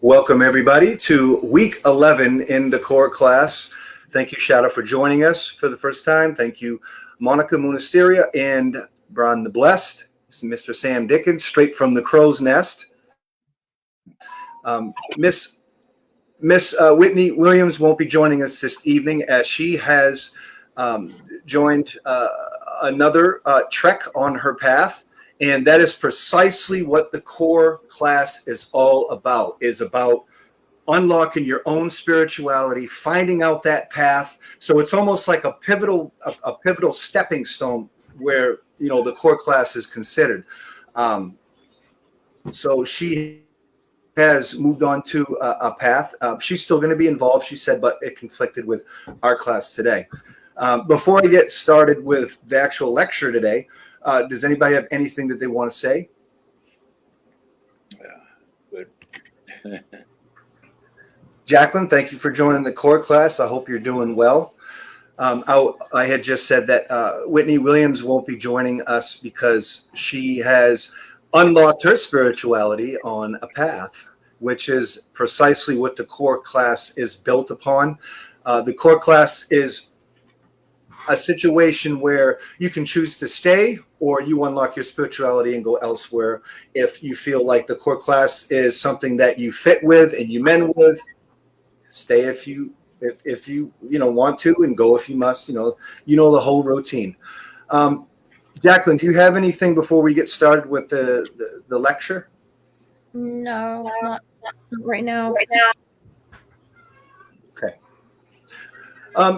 Welcome, everybody, to week 11 in the core class. Thank you, Shada, for joining us for the first time. Thank you, Monica Monasteria and Bron the Blessed. This is Mr. Sam Dickens, straight from the crow's nest. Miss Whitney Williams won't be joining us this evening as she has joined another trek on her path. And that is precisely what the core class is all about, is about unlocking your own spirituality, finding out that path. So it's almost like a pivotal stepping stone where, you know, the core class is considered. So she has moved on to a path. She's still going to be involved, she said, but it conflicted with our class today. Before I get started with the actual lecture today, does anybody have anything that they want to say? Yeah, good. Jacqueline, thank you for joining the core class. I hope you're doing well. I had just said that Whitney Williams won't be joining us because she has unlocked her spirituality on a path, which is precisely what the core class is built upon. The core class is a situation where you can choose to stay or you unlock your spirituality and go elsewhere. If you feel like the core class is something that you fit with and you mend with, stay if you want to, and go if you must. You know the whole routine. Jacqueline, do you have anything before we get started with the lecture? No, not right now. Okay.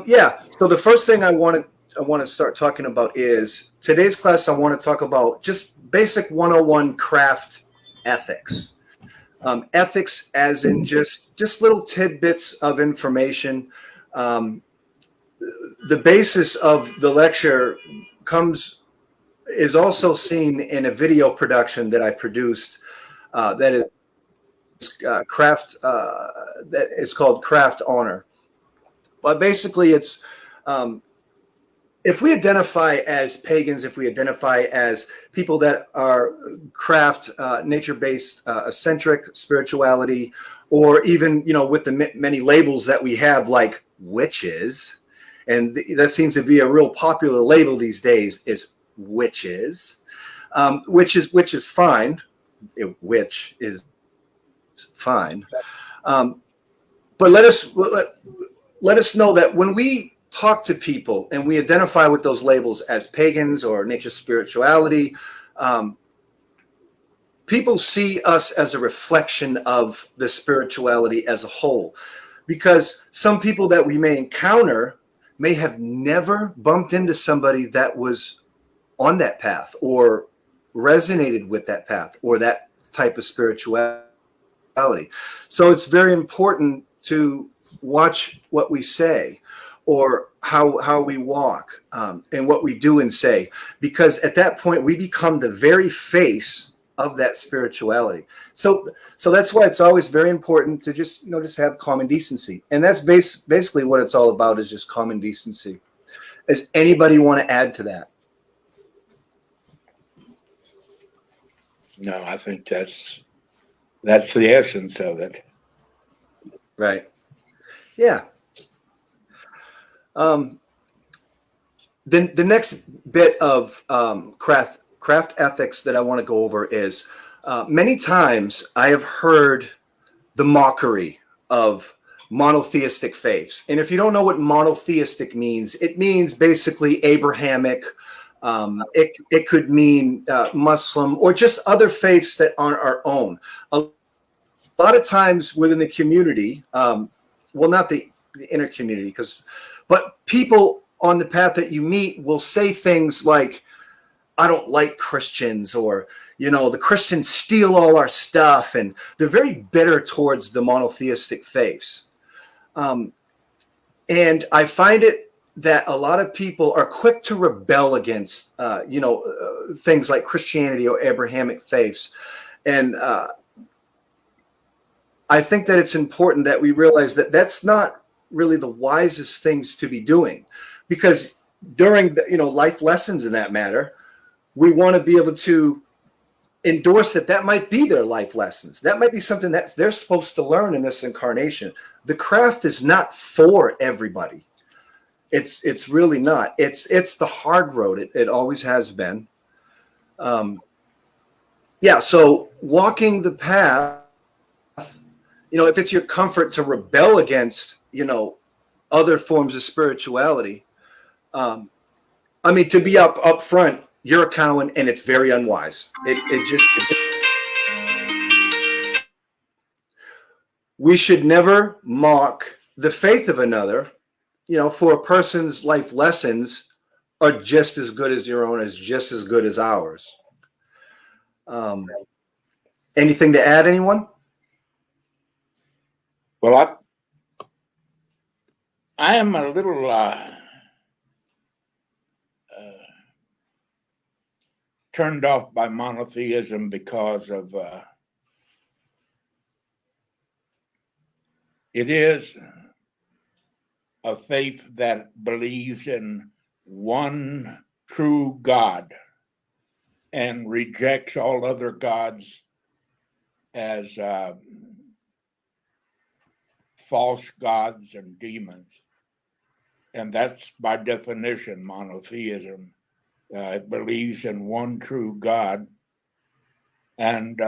Yeah. So the first thing I want to start talking about is today's class. I want to talk about just basic 101 craft ethics. Ethics, as in just little tidbits of information. The basis of the lecture is also seen in a video production that I produced that is craft that is called Craft Honor. But basically, it's if we identify as pagans, if we identify as people that are craft, nature-based, eccentric spirituality, or even with the many labels that we have, like witches, and that seems to be a real popular label these days, is witches, which is fine. Which is fine, but let us know that when we talk to people and we identify with those labels as pagans or nature spirituality, people see us as a reflection of the spirituality as a whole, because some people that we may encounter may have never bumped into somebody that was on that path or resonated with that path or that type of spirituality. So it's very important to watch what we say or how we walk and what we do and say, because at that point we become the very face of that spirituality. So that's why it's always very important to just have common decency, and that's basically what it's all about, is just common decency. Does anybody want to add to that? No, I think that's the essence of it. Right. Yeah. The next bit of craft ethics that I want to go over is many times I have heard the mockery of monotheistic faiths. And if you don't know what monotheistic means, it means basically Abrahamic. It could mean Muslim or just other faiths that aren't our own. A lot of times within the community, well, not the inner community, but people on the path that you meet will say things like, I don't like Christians, or, the Christians steal all our stuff. And they're very bitter towards the monotheistic faiths. And I find it that a lot of people are quick to rebel against, things like Christianity or Abrahamic faiths. And I think that it's important that we realize that that's not really the wisest things to be doing, because during the life lessons in that matter, we want to be able to endorse that that might be their life lessons. That might be something that they're supposed to learn in this incarnation. The craft is not for everybody. It's really not. It's the hard road. It always has been. Yeah. So walking the path, if it's your comfort to rebel against, other forms of spirituality, to be up front, you're a Cowan, and it's very unwise. We should never mock the faith of another. For a person's life lessons are just as good as your own, is just as good as ours. Anything to add, anyone? Well, I am a little turned off by monotheism because of it is a faith that believes in one true God and rejects all other gods as false gods and demons. And that's by definition monotheism. It believes in one true God, and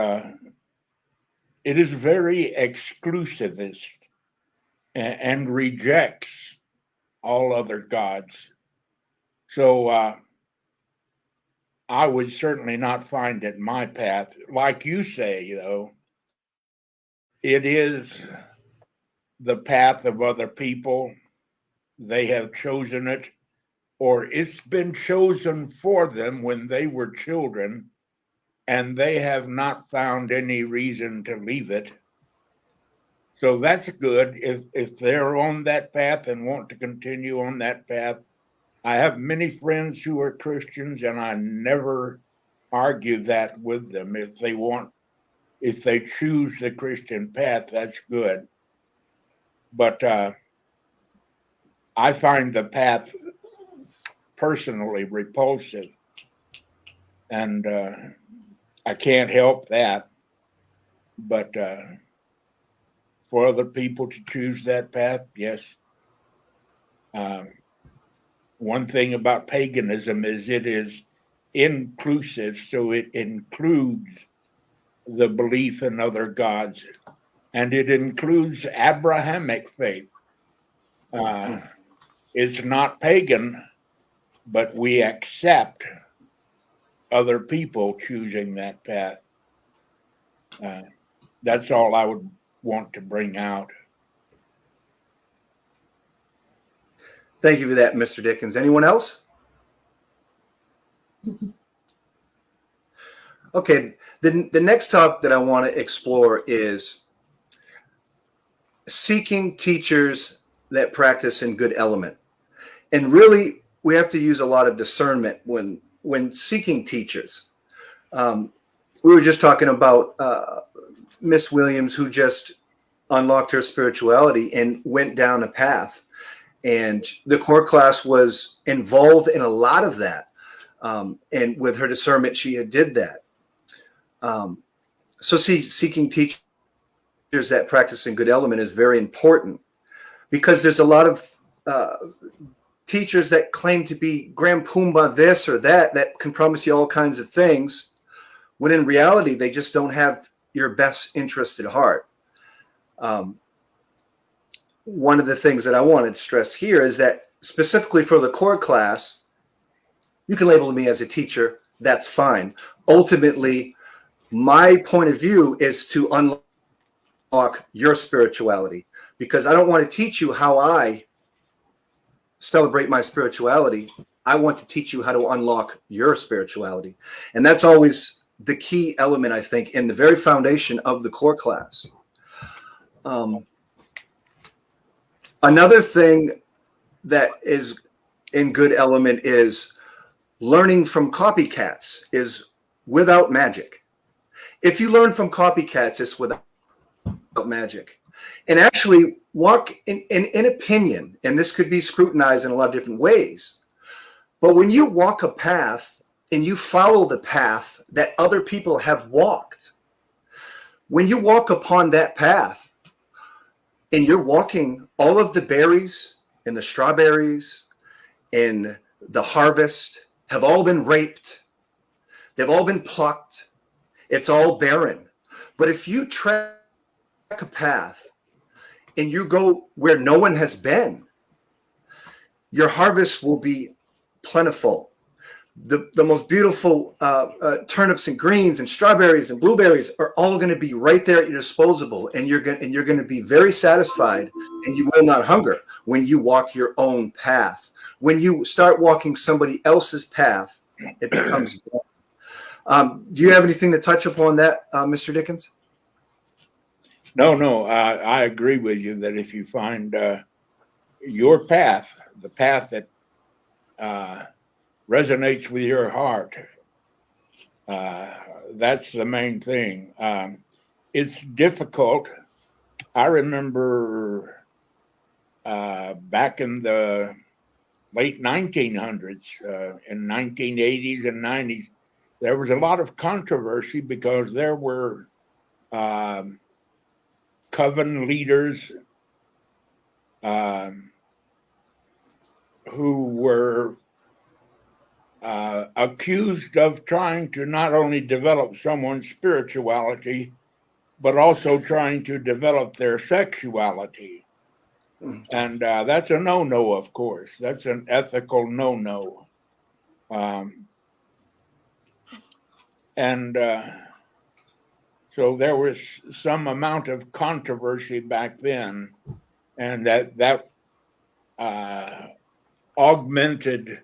it is very exclusivist and rejects all other gods. So I would certainly not find it my path. Like you say, though, it is the path of other people. They have chosen it, or it's been chosen for them when they were children, and they have not found any reason to leave it. So that's good if they're on that path and want to continue on that path. I have many friends who are Christians, and I never argue that with them. If they choose the Christian path, that's good. But I find the path personally repulsive, and I can't help that. But for other people to choose that path, yes. One thing about paganism is it is inclusive, so it includes the belief in other gods, and it includes Abrahamic faith. It's not pagan, but we accept other people choosing that path. That's all I would want to bring out. Thank you for that, Mr. Dickens. Anyone else? Okay, the next topic that I want to explore is seeking teachers that practice in good element. And really, we have to use a lot of discernment when seeking teachers. We were just talking about Miss Williams, who just unlocked her spirituality and went down a path. And the core class was involved in a lot of that. And with her discernment, she did that. So seeking teachers that practice in good element is very important, because there's a lot of teachers that claim to be Grand Pumbaa this or that can promise you all kinds of things, when in reality, they just don't have your best interest at heart. One of the things that I wanted to stress here is that specifically for the core class, you can label me as a teacher. That's fine. Ultimately, my point of view is to unlock your spirituality, because I don't want to teach you how I celebrate my spirituality. I want to teach you how to unlock your spirituality. And that's always the key element, I think, in the very foundation of the core class. Another thing that is in good element is learning from copycats is without magic. If you learn from copycats, it's without magic. And actually walk in opinion, and this could be scrutinized in a lot of different ways, but when you walk a path and you follow the path that other people have walked, when you walk upon that path and you're walking, all of the berries and the strawberries and the harvest have all been raped. They've all been plucked. It's all barren. But if you track a path and you go where no one has been, your harvest will be plentiful. The most beautiful turnips and greens and strawberries and blueberries are all going to be right there at your disposal, and you're going to be very satisfied, and you will not hunger when you walk your own path. When you start walking somebody else's path, it becomes. Do you have anything to touch upon that, Mr. Dickens? No, I agree with you that if you find your path, the path that resonates with your heart, that's the main thing. It's difficult. I remember back in the late 1900s, in 1980s and 90s, there was a lot of controversy because there were coven leaders who were accused of trying to not only develop someone's spirituality, but also trying to develop their sexuality. And that's a no-no, of course. That's an ethical no-no. So there was some amount of controversy back then, and that augmented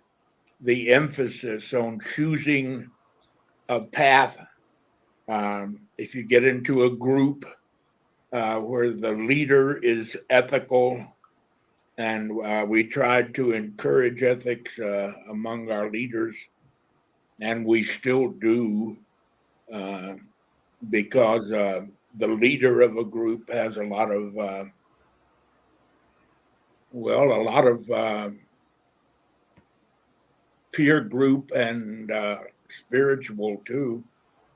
the emphasis on choosing a path. If you get into a group where the leader is ethical, and we tried to encourage ethics among our leaders, and we still do, because the leader of a group has a lot of peer group and spiritual too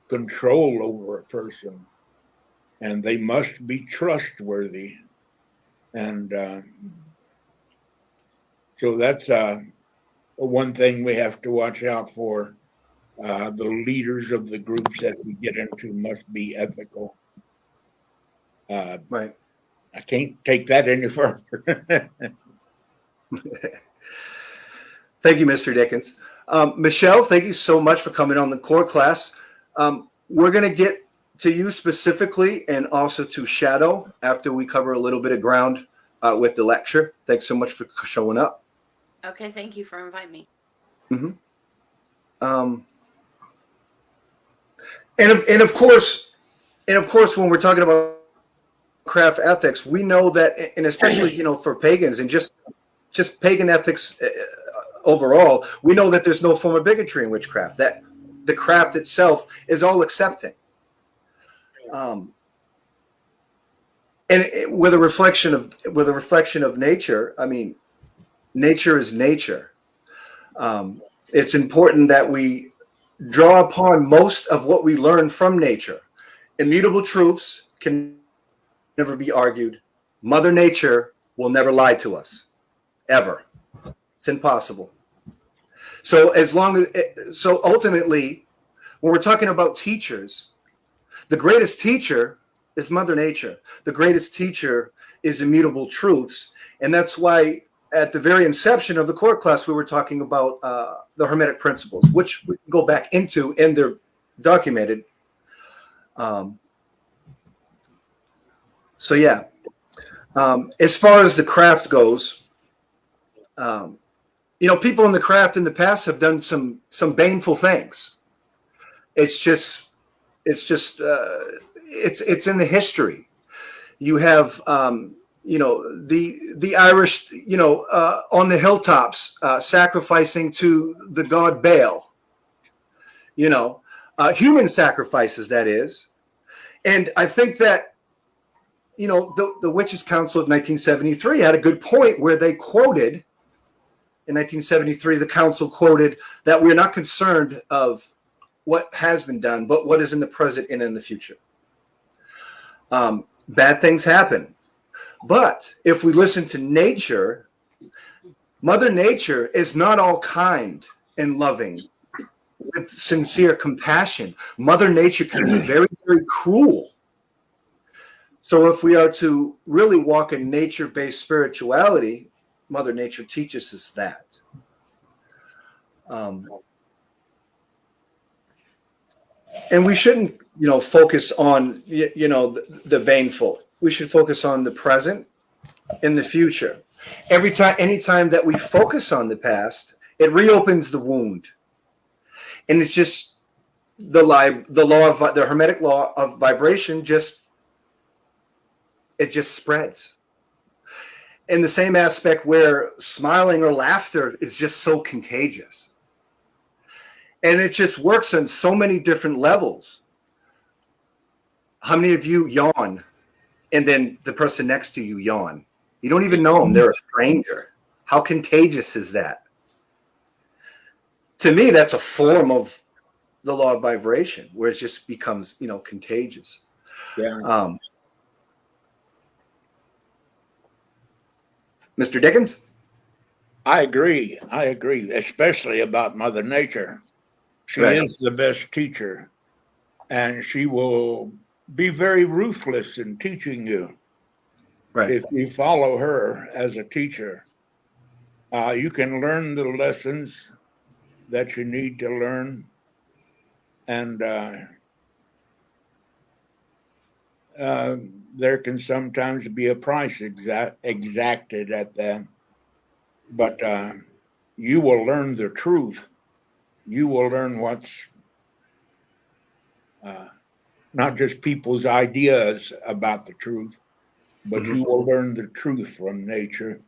control over a person, and they must be trustworthy, and so that's one thing we have to watch out for. The leaders of the groups that we get into must be ethical. Right. I can't take that any further. Thank you, Mr. Dickens. Michelle, thank you so much for coming on the core class. We're going to get to you specifically and also to Shadow after we cover a little bit of ground with the lecture. Thanks so much for showing up. Okay, thank you for inviting me. Mm-hmm. And of course, when we're talking about craft ethics, we know that, and especially for pagans and just pagan ethics overall, we know that there's no form of bigotry in witchcraft. That the craft itself is all accepting, and with a reflection of nature. I mean, nature is nature. It's important that we draw upon most of what we learn from nature. Immutable truths can never be argued. Mother Nature will never lie to us, ever. It's impossible. So ultimately, when we're talking about teachers, the greatest teacher is Mother Nature. The greatest teacher is immutable truths. And that's why at the very inception of the core class, we were talking about the Hermetic principles, which we can go back into, and they're documented. So yeah, as far as the craft goes, people in the craft in the past have done some baneful things. It's in the history. You have the Irish, on the hilltops, sacrificing to the god Baal, human sacrifices, that is. And I think that, the Witches' Council of 1973 had a good point where they quoted in 1973, the council quoted that we're not concerned of what has been done, but what is in the present and in the future. Bad things happen. But if we listen to nature, Mother Nature is not all kind and loving with sincere compassion. Mother Nature can be very, very cruel. So if we are to really walk in nature-based spirituality, Mother Nature teaches us that. And we shouldn't, focus on, the baneful. We should focus on the present and the future. Anytime that we focus on the past, it reopens the wound. And it's just the Hermetic law of vibration it just spreads. In the same aspect where smiling or laughter is just so contagious. And it just works on so many different levels. How many of you yawn and then the person next to you yawn? You don't even know them. They're a stranger. How contagious is that? To me, that's a form of the law of vibration where it just becomes, contagious. Yeah. Mr. Dickens? I agree, especially about Mother Nature. She Right. is the best teacher, and she will be very ruthless in teaching you. Right. If you follow her as a teacher, you can learn the lessons that you need to learn, and there can sometimes be a price exacted at that. But you will learn the truth. You will learn what's not just people's ideas about the truth, but Mhm. you will learn the truth from nature.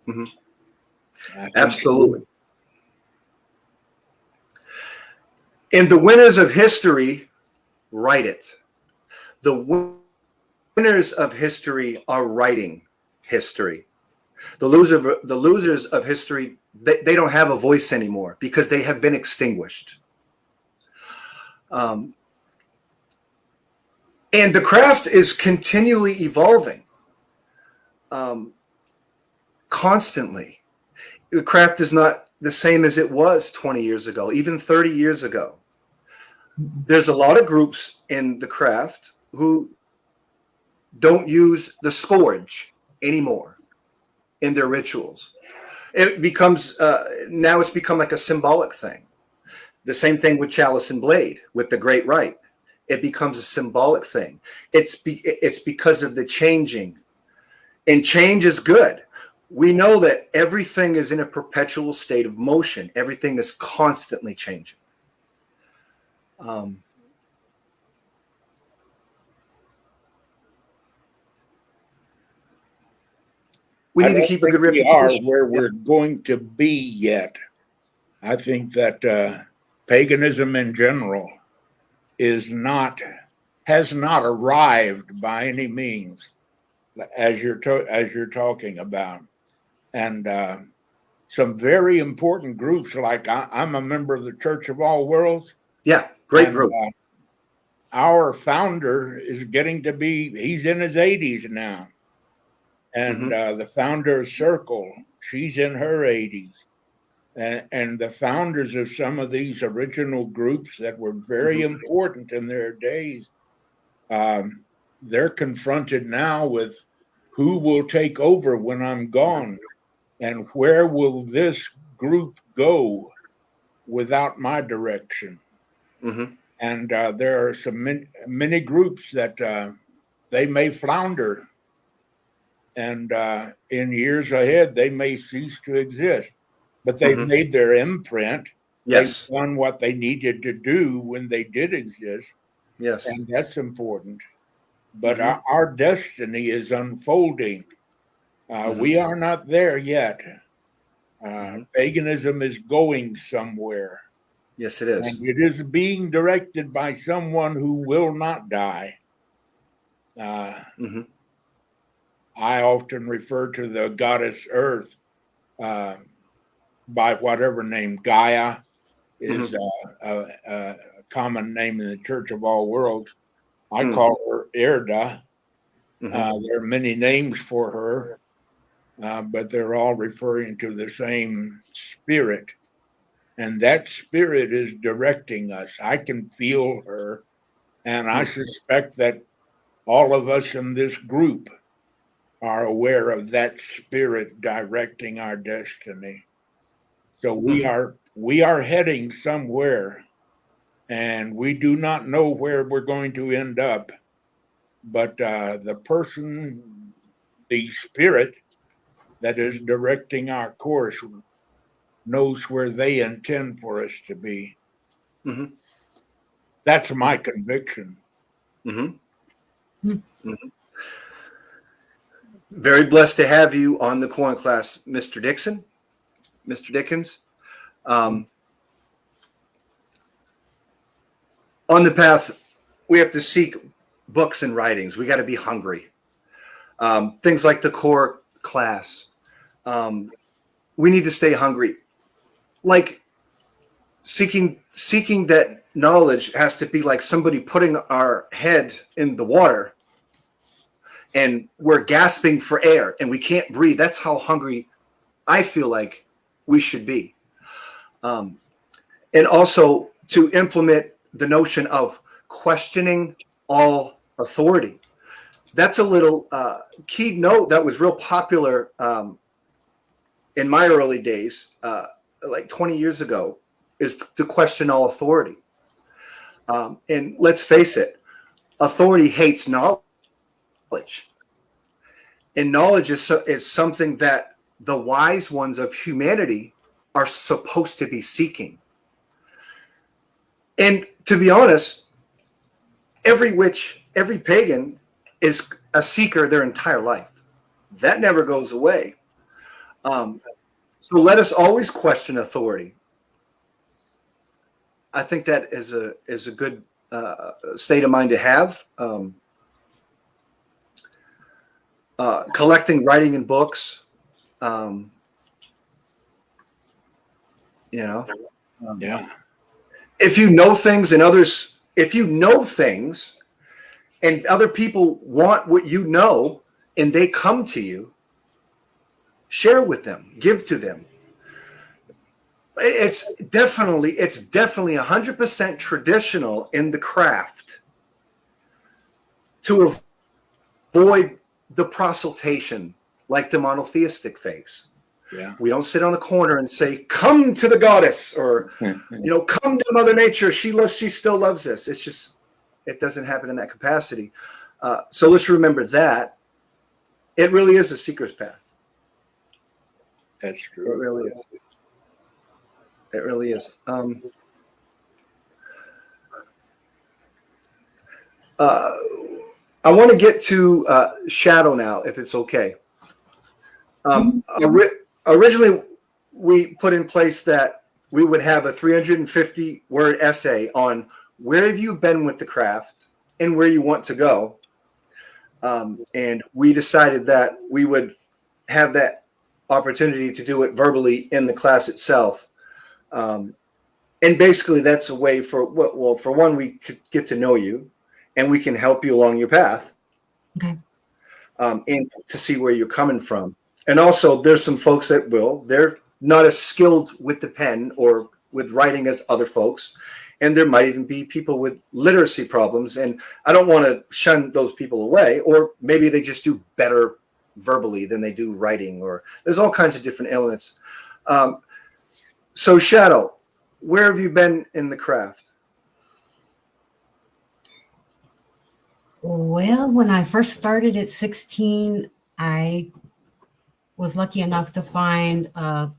Mhm. I think Absolutely. And the winners of history write it. The winners of history are writing history. The losers of history, they don't have a voice anymore because they have been extinguished. And the craft is continually evolving, constantly. The craft is not the same as it was 20 years ago, even 30 years ago. There's a lot of groups in the craft who don't use the scourge anymore in their rituals. It becomes now it's become like a symbolic thing. The same thing with chalice and blade with the great rite. It becomes a symbolic thing. It's because of the changing, and change is good. We know that everything is in a perpetual state of motion. Everything is constantly changing. We I need to don't keep a think good we are reputation. where we're going to be yet. I think that paganism in general has not arrived by any means, as you're talking about, and some very important groups. Like I'm a member of the Church of All Worlds. Yeah, great and, group. Our founder is getting to he's in his 80s now. And the founder of Circle, she's in her 80s. And the founders of some of these original groups that were very important in their days, they're confronted now with who will take over when I'm gone, and where will this group go without my direction. And there are many groups that they may flounder, and in years ahead they may cease to exist, but they've made their imprint. Yes. They've done what they needed to do when they did exist. Yes. And that's important. But our destiny is unfolding. We are not there yet. Paganism is going somewhere. Yes, it is. And it is being directed by someone who will not die. I often refer to the goddess Earth by whatever name. Gaia is a common name in the Church of All Worlds. I call her Erda. There are many names for her, but they're all referring to the same spirit. And that spirit is directing us. I can feel her, and I suspect that all of us in this group are aware of that spirit directing our destiny. So we are heading somewhere, and we do not know where we're going to end up. But the spirit that is directing our course knows where they intend for us to be. Mm-hmm. That's my conviction. Mm-hmm. Mm-hmm. Very blessed to have you on the Quorum class, Mr. Dickens. On the path, we have to seek books and writings. We got to be hungry. Things like the core class. We need to stay hungry. Like seeking that knowledge has to be like somebody putting our head in the water and we're gasping for air and we can't breathe. That's how hungry I feel like we should be. And also to implement the notion of questioning all authority. That's a little keynote that was real popular in my early days, like 20 years ago, is to question all authority. And let's face it, authority hates knowledge. And knowledge is something that the wise ones of humanity are supposed to be seeking. And to be honest, every pagan is a seeker their entire life. That never goes away. So let us always question authority. I think that is a good state of mind to have. Collecting, writing in books, Yeah. If you know things and others, if you know things and other people want what you know and they come to you, share with them, give to them. It's definitely 100% traditional in the craft to avoid the proselytation like the monotheistic faiths. Yeah. We don't sit on the corner and say, come to the goddess, or, come to Mother Nature. She still loves us. It's just, it doesn't happen in that capacity. So let's remember that it really is a seeker's path. That's true. It really is. It really is. I want to get to Shadow now, if it's okay. Originally, we put in place that we would have a 350-word essay on where have you been with the craft and where you want to go. And we decided that we would have that opportunity to do it verbally in the class itself. And basically, that's a way for one, we could get to know you, and we can help you along your path. Okay. And to see where you're coming from. And also, there's some folks that they're not as skilled with the pen or with writing as other folks. And there might even be people with literacy problems. And I don't want to shun those people away, or maybe they just do better verbally than they do writing, or there's all kinds of different elements. So Shadow, where have you been in the craft? Well, when I first started at 16, I was lucky enough to find a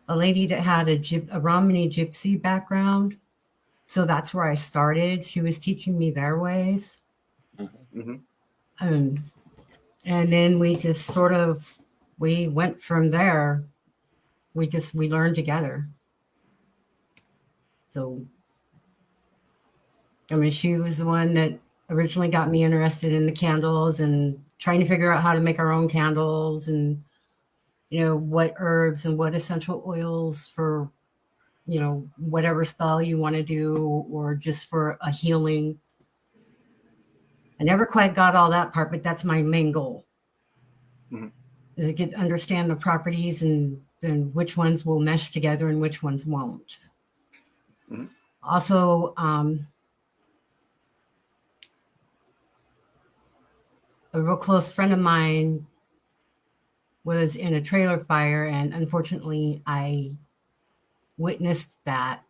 lady that had a Romani gypsy background. So that's where I started. She was teaching me their ways. Mm-hmm. And then we just we went from there. We learned together. So, I mean, she was the one that originally got me interested in the candles and trying to figure out how to make our own candles and, what herbs and what essential oils for, whatever spell you want to do or just for a healing. I never quite got all that part, but that's my main goal. Mhm. Is to understand the properties and which ones will mesh together and which ones won't. Mhm. Also, a real close friend of mine was in a trailer fire, and unfortunately, I witnessed that.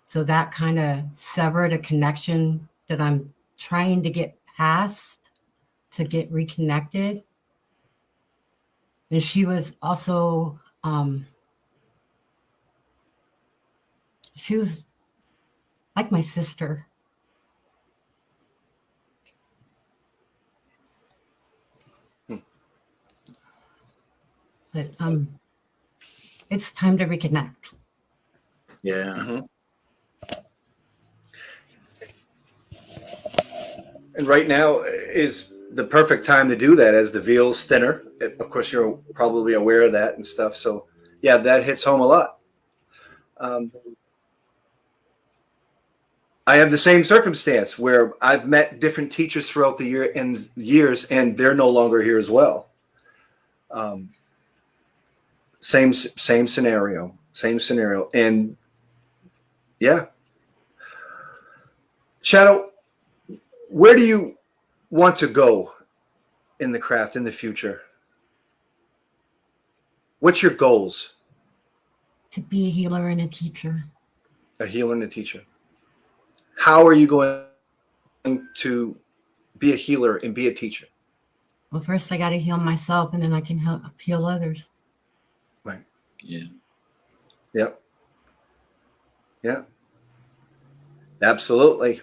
So that kind of severed a connection that I'm trying to get past to get reconnected. And she was also, she was like my sister. But it's time to reconnect. Yeah. Mhm. And right now is the perfect time to do that as the veil's thinner. Of course, you're probably aware of that and stuff. So, yeah, that hits home a lot. I have the same circumstance where I've met different teachers throughout the years, and they're no longer here as well. Same scenario, and yeah. Shadow, where do you want to go in the craft in the future? What's your goals? To be a healer and a teacher. A healer and a teacher. How are you going to be a healer and be a teacher? Well, first I got to heal myself, and then I can help heal others. Right. Yeah. Yep. Yeah. Absolutely.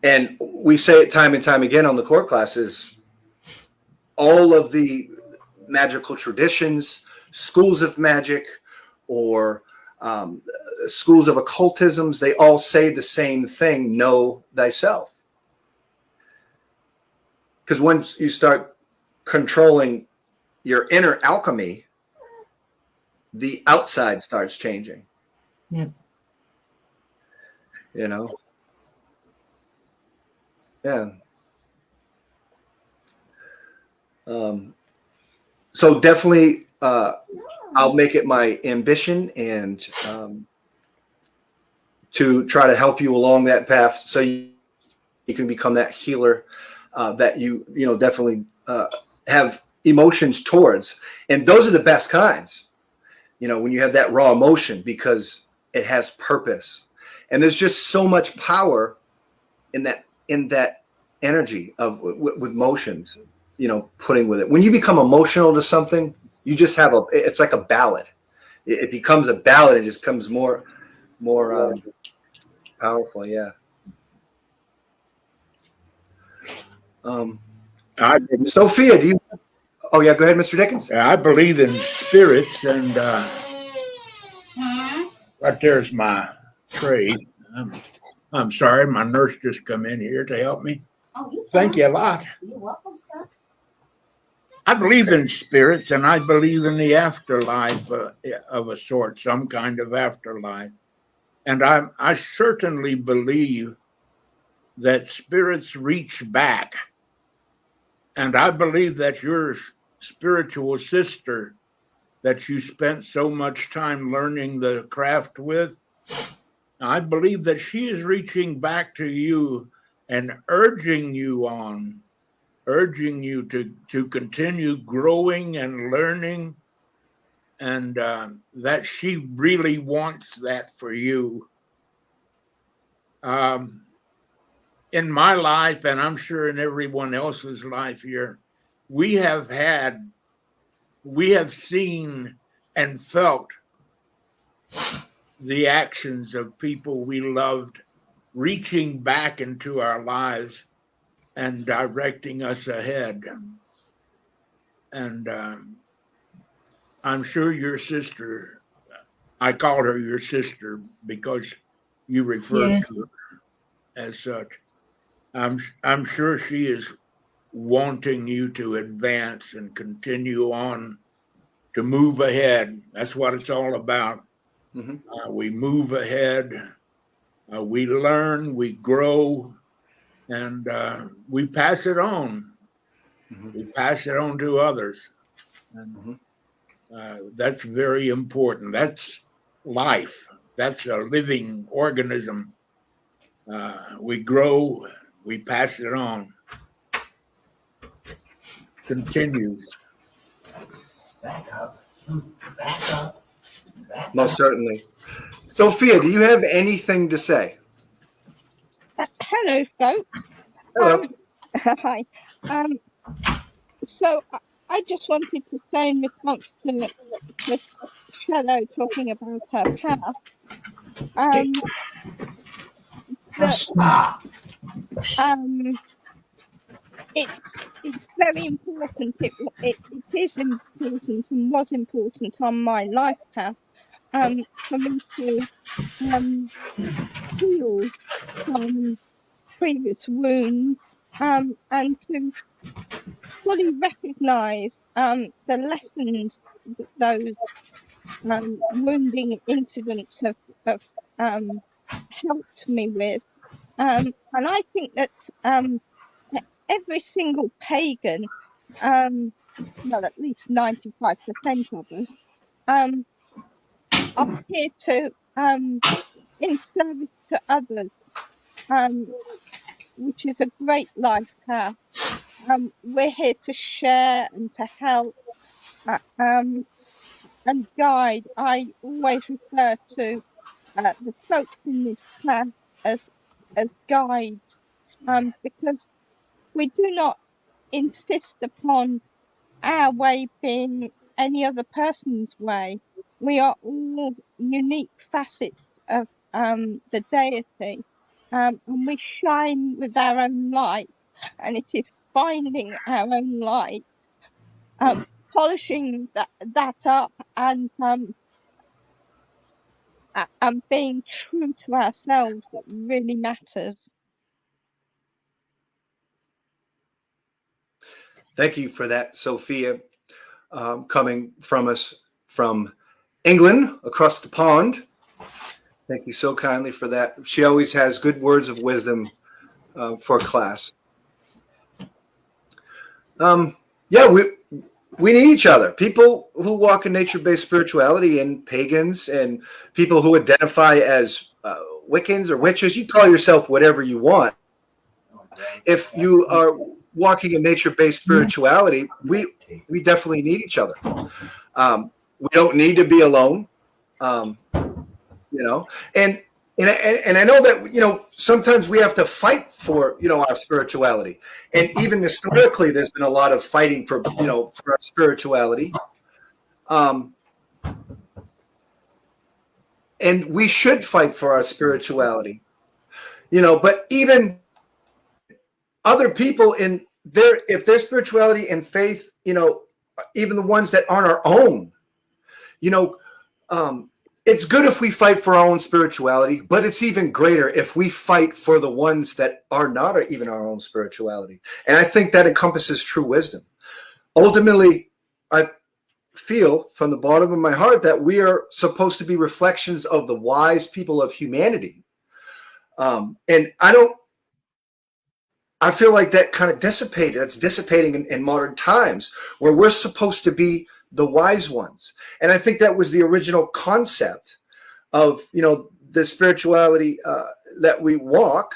And we say it time and time again on the core classes, all of the magical traditions, schools of magic, or schools of occultisms, they all say the same thing: know thyself. Because once you start controlling your inner alchemy, the outside starts changing. Yep. Yeah. So definitely, I'll make it my ambition and to try to help you along that path, so you can become that healer that you definitely have emotions towards, and those are the best kinds. When you have that raw emotion, because it has purpose, and there's just so much power in that energy of with motions. Putting with it. When you become emotional to something, you just have it's like a ballad. It becomes a ballad. It just becomes more powerful. Yeah. Sophia, do you? Oh yeah, go ahead, Mr. Dickens. I believe in spirits, and right there's my tray. I'm sorry, my nurse just come in here to help me. Oh, thank you a lot. You're welcome, sir. I believe in spirits, and I believe in the afterlife of a sort, some kind of afterlife. And I certainly believe that spirits reach back. And I believe that your spiritual sister that you spent so much time learning the craft with, I believe that she is reaching back to you and urging you to continue growing and learning, and that she really wants that for you. In my life, and I'm sure in everyone else's life here, we have seen and felt the actions of people we loved reaching back into our lives and directing us ahead. And I'm sure your sister, I call her your sister because you referred Yes. to her as such. I'm sure she is wanting you to advance and continue on to move ahead. That's what it's all about. Mhm. We move ahead, we learn, we grow, and we pass it on. Mhm. We pass it on to others. And Mhm. that's very important. That's life. That's a living organism. We grow, we pass it on. Continues. Most certainly. Sophia, do you have anything to say? Hello, folks. Hello. Hi. Um, I just wanted to say in response to the shadow talking about her path, that it's very important. It is important and was important on my life path for me to heal from previous wounds and to fully recognise the lessons that those wounding incidents have helped me with. And I think that every single pagan, well, at least 95% of us, are here to, in service to others, which is a great life path. We're here to share and to help and guide. I always refer to the folks in this class as guides, because we do not insist upon our way being any other person's way. We are all unique facets of the deity, and we shine with our own light, and it is finding our own light, polishing that up, and being true to ourselves that really matters. Thank you for that, Sophia, coming from us from England across the pond. Thank you so kindly for that. She always has good words of wisdom for class. Yeah, we need each other. People who walk in nature-based spirituality and pagans and people who identify as Wiccans or witches, you call yourself whatever you want. If you are walking in nature-based spirituality, we definitely need each other. We don't need to be alone, and I know that, sometimes we have to fight for, our spirituality. And even historically, there's been a lot of fighting for our spirituality. And we should fight for our spirituality, but even other people if their spirituality and faith, even the ones that aren't our own, it's good if we fight for our own spirituality, but it's even greater if we fight for the ones that are not even our own spirituality. And I think that encompasses true wisdom. Ultimately, I feel from the bottom of my heart that we are supposed to be reflections of the wise people of humanity. And I feel like that kind of dissipated. It's dissipating in modern times where we're supposed to be the wise ones. And I think that was the original concept of, the spirituality that we walk,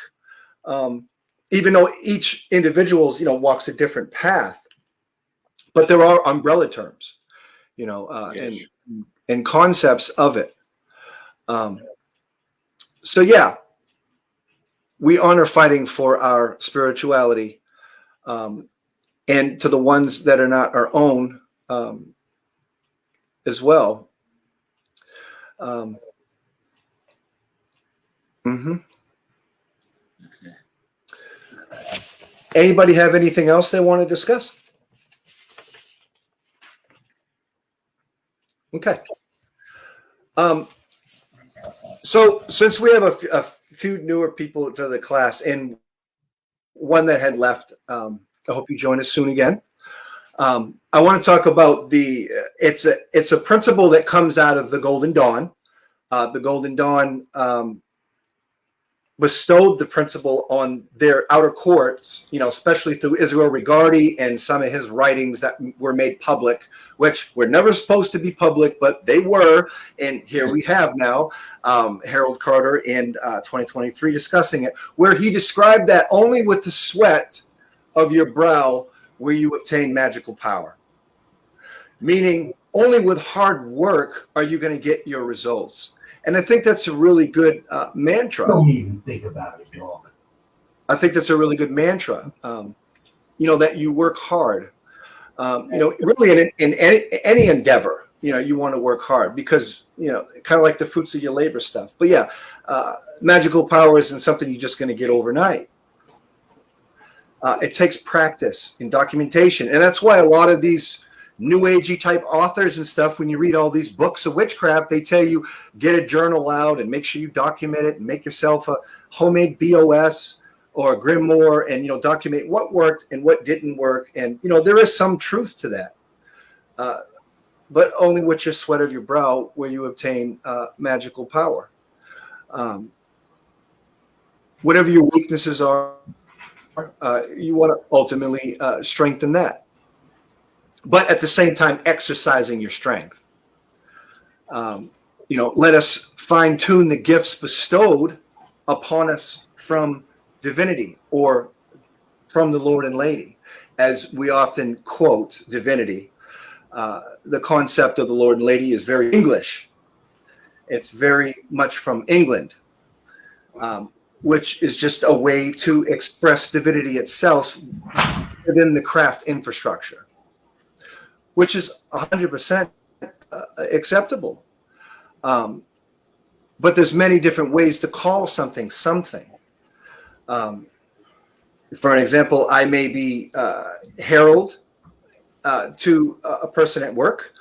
even though each individual, walks a different path. But there are umbrella terms, Yes. and concepts of it. So, yeah. We honor fighting for our spirituality, and to the ones that are not our own as well. Anybody have anything else they want to discuss? Okay. So since we have a few newer people to the class and one that had left I hope you join us soon again. I want to talk about it's a principle that comes out of the Golden Dawn. The Golden Dawn bestowed the principle on their outer courts, especially through Israel Regardie and some of his writings that were made public, which were never supposed to be public, but they were. And here we have now Harold Carter in 2023 discussing it, where he described that only with the sweat of your brow will you obtain magical power. Meaning only with hard work are you going to get your results. And I think that's a really good mantra. Don't even think about it, dog. I think that's a really good mantra. That you work hard. Really in any endeavor, you want to work hard because, kind of like the fruits of your labor stuff. But yeah, magical power isn't something you're just going to get overnight. It takes practice and documentation. And that's why a lot of these new agey type authors and stuff, when you read all these books of witchcraft, they tell you get a journal out and make sure you document it and make yourself a homemade BOS or a grimoire and document what worked and what didn't work. And there is some truth to that, but only with your sweat of your brow will you obtain magical power. Whatever your weaknesses are, you want to ultimately strengthen that. But at the same time, exercising your strength. Let us fine-tune the gifts bestowed upon us from divinity or from the Lord and Lady. As we often quote divinity, the concept of the Lord and Lady is very English. It's very much from England, which is just a way to express divinity itself within the craft infrastructure, which is 100% acceptable. But there's many different ways to call something something. For an example, I may be Harold to a person at work.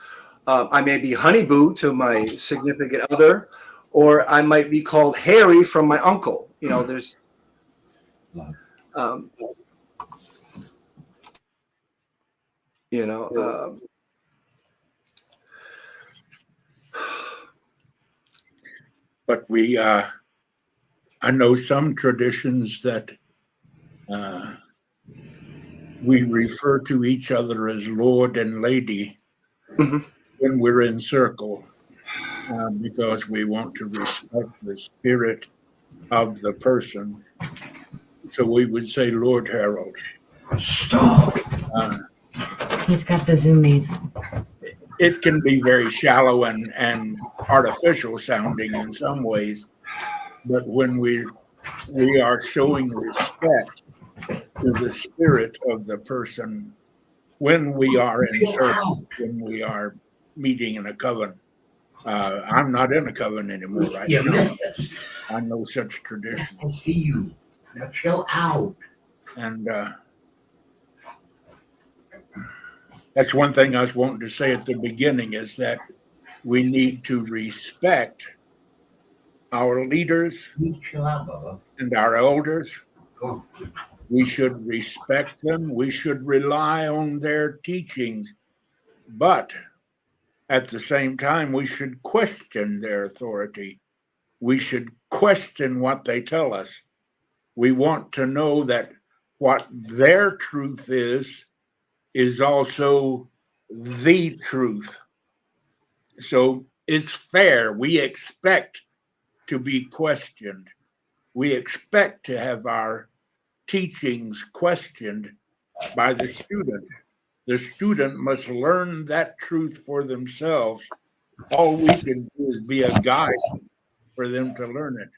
I may be Honeyboo to my significant other, or I might be called Harry from my uncle. There's But I know some traditions that we refer to each other as Lord and Lady when we're in circle, because we want to respect the spirit of the person. So we would say Lord Harold. Stop. He's got the zoomies. It can be very shallow and artificial sounding in some ways, but when we are showing respect to the spirit of the person when we are in service, when we are meeting in a coven. I'm not in a coven anymore right now. I know such tradition. I see you. Now chill out. And that's one thing I was wanting to say at the beginning, is that we need to respect our leaders Chill out, Bubba. and our elders. Go. We should respect them. We should rely on their teachings. But at the same time, we should question their authority. We should question what they tell us. We want to know that what their truth is also the truth. So it's fair. We expect to be questioned. We expect to have our teachings questioned by the student. The student must learn that truth for themselves. All we can do is be a guide for them to learn it.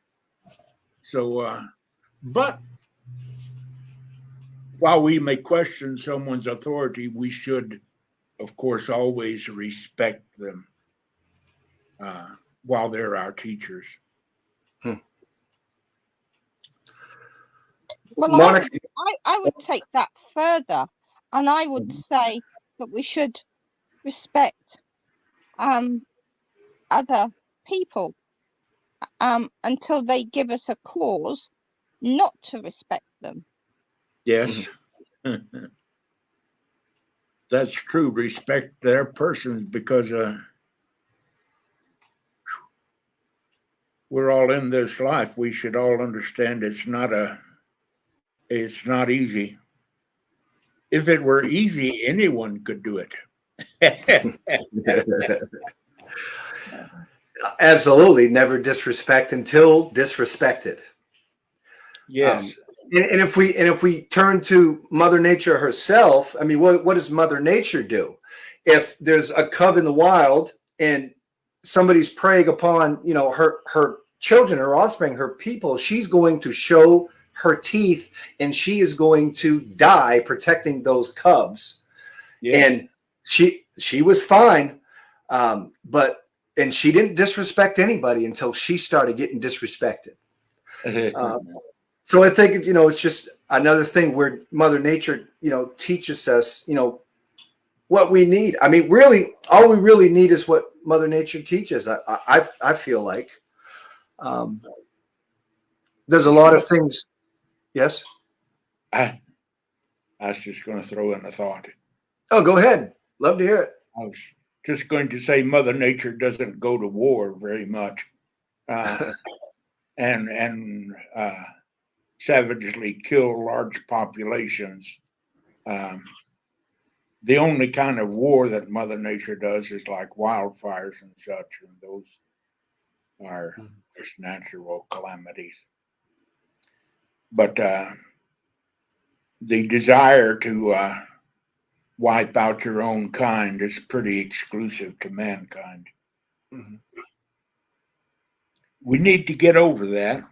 So, but while we may question someone's authority, we should, of course, always respect them while they're our teachers. Well, Monica, I would take that further, and I would say that we should respect other people until they give us a cause not to respect them. Yes. That's true. Respect their persons because we're all in this life. We should all understand it's not easy. If it were easy, anyone could do it. Absolutely, never disrespect until disrespected. Yes. And if we turn to Mother Nature herself, I mean, what does Mother Nature do? If there's a cub in the wild and somebody's preying upon, her children, her offspring, her people, she's going to show her teeth and she is going to die protecting those cubs. Yes. And she was fine, but she didn't disrespect anybody until she started getting disrespected. So I think it's just another thing where Mother Nature, teaches us, what we need. I mean, really, all we really need is what Mother Nature teaches. I feel like there's a lot of things. Yes. I was just going to throw in a thought. Oh, go ahead. Love to hear it. I was just going to say Mother Nature doesn't go to war very much, and savagely kill large populations. The only kind of war that Mother Nature does is like wildfires and such, and those are just natural calamities. But the desire to wipe out your own kind is pretty exclusive to mankind. Mm-hmm. We need to get over that.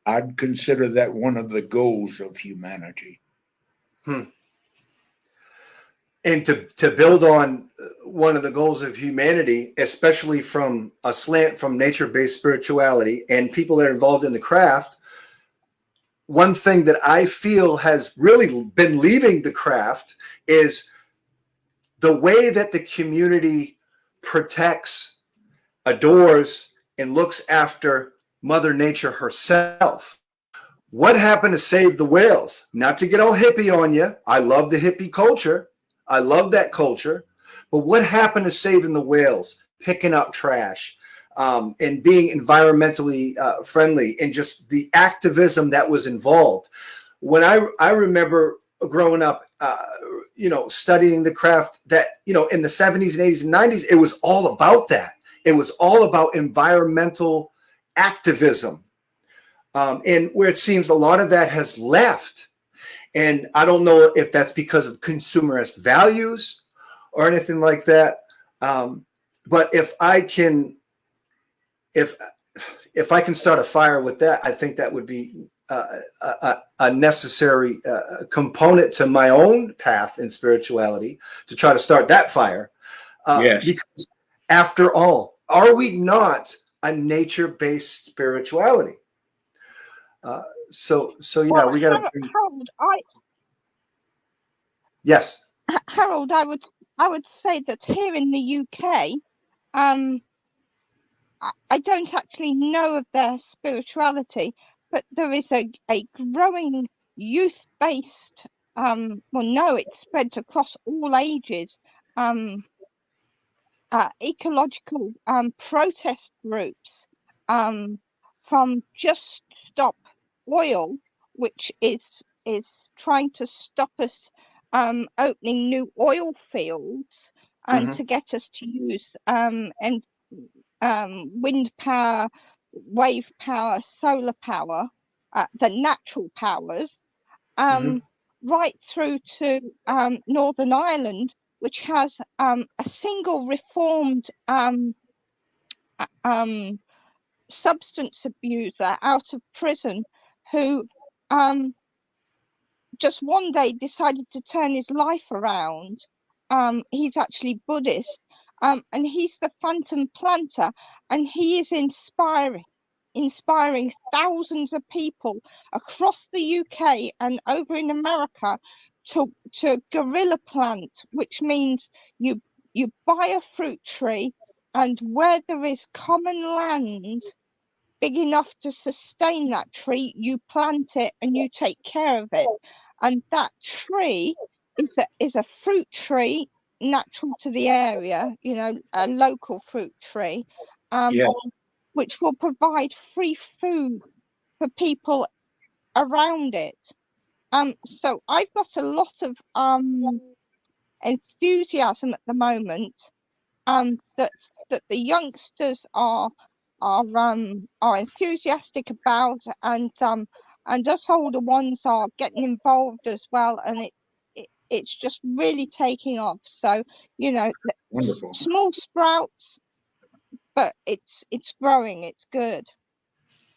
I'd consider that one of the goals of humanity. And to build on one of the goals of humanity, especially from a slant from nature-based spirituality and people that are involved in the craft, one thing that I feel has really been leaving the craft is the way that the community protects, adores, and looks after Mother Nature herself. What happened to save the whales? Not to get all hippie on you. I love the hippie culture. I love that culture. But what happened to saving the whales, picking up trash, and being environmentally friendly, and just the activism that was involved? When I remember growing up, studying the craft, that, in the 70s and 80s and 90s, it was all about that. It was all about environmental activism. And where it seems a lot of that has left. And I don't know if that's because of consumerist values or anything like that. But if I can start a fire with that, I think that would be a necessary component to my own path in spirituality, to try to start that fire. Yes. Because after all, are we not a nature-based spirituality? So yeah, Well, we got to. Yes. Harold, I would say that here in the UK, I don't actually know of their spirituality, but there is a growing youth-based, it spreads across all ages, ecological protest groups, from Just Stop Oil, which is trying to stop us opening new oil fields and to get us to use wind power, wave power, solar power, the natural powers, right through to Northern Ireland, which has a single reformed substance abuser out of prison who just one day decided to turn his life around. He's actually Buddhist, and he's the Phantom Planter, and he is inspiring thousands of people across the UK and over in America to guerrilla plant, which means you buy a fruit tree, and where there is common land, big enough to sustain that tree, you plant it and you take care of it. And that tree is a fruit tree, natural to the area, you know, a local fruit tree, Yeah. which will provide free food for people around it. So I've got a lot of enthusiasm at the moment, that the youngsters are enthusiastic about, and us older ones are getting involved as well, and it's just really taking off. So, you know, Wonderful. small sprouts, but it's growing. It's good.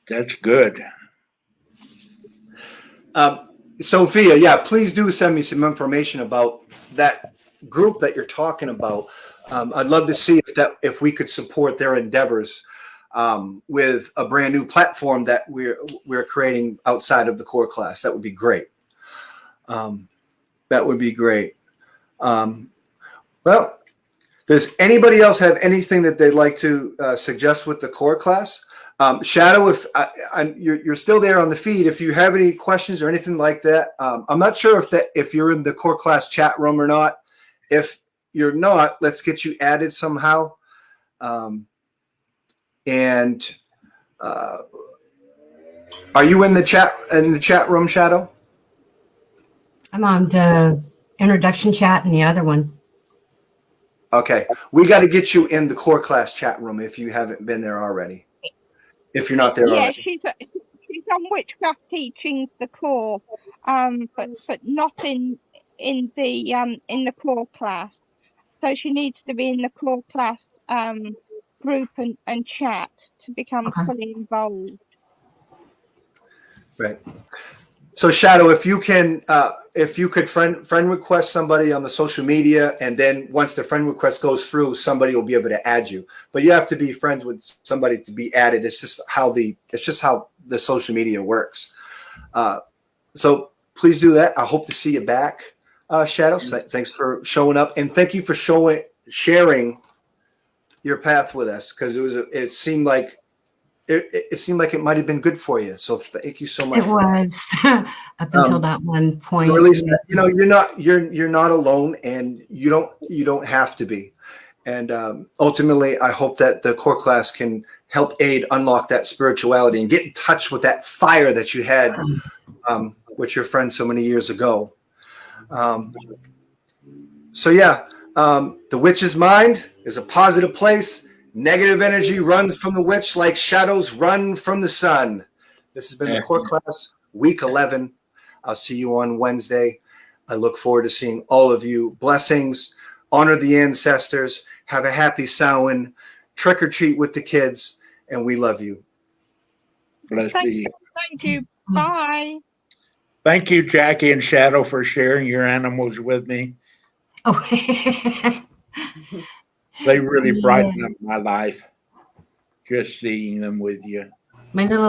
That's good. Sophia, yeah, please do send me some information about that group that you're talking about. I'd love to see if we could support their endeavors with a brand new platform that we're creating outside of the core class. That would be great. That would be great. Well, does anybody else have anything that they'd like to suggest with the core class? Shadow, if you're still there on the feed, if you have any questions or anything like that, I'm not sure if you're in the core class chat room or not. If you're not, let's get you added somehow. Are you in the chat room, Shadow? I'm on the introduction chat and the other one. Okay, we got to get you in the core class chat room if you haven't been there already. If you're not there already. She's on Witchcraft Teachings, the core, but not in the core class. So she needs to be in the core class group and chat to become fully involved. Right. So Shadow, if you could friend request somebody on the social media, and then once the friend request goes through, somebody will be able to add you. But you have to be friends with somebody to be added. It's just how the social media works. So please do that. I hope to see you back, Shadow. Thanks for showing up, and thank you for sharing your path with us, because it seemed like it might have been good for you. So thank you so much. It was up until that one point. Or at least, you know, you're not alone, and you don't have to be. And ultimately, I hope that the core class can help aid unlock that spirituality and get in touch with that fire that you had with your friend so many years ago. So yeah, the witch's mind is a positive place. Negative energy runs from the witch like shadows run from the sun. This has been the core class, week 11. I'll see you on Wednesday. I look forward to seeing all of you. Blessings. Honor the ancestors. Have a happy Samhain. Trick or treat with the kids. And we love you. Bless you. Thank you. Bye. Thank you, Jackie and Shadow, for sharing your animals with me. Oh. They really brighten up my life, just seeing them with you. My little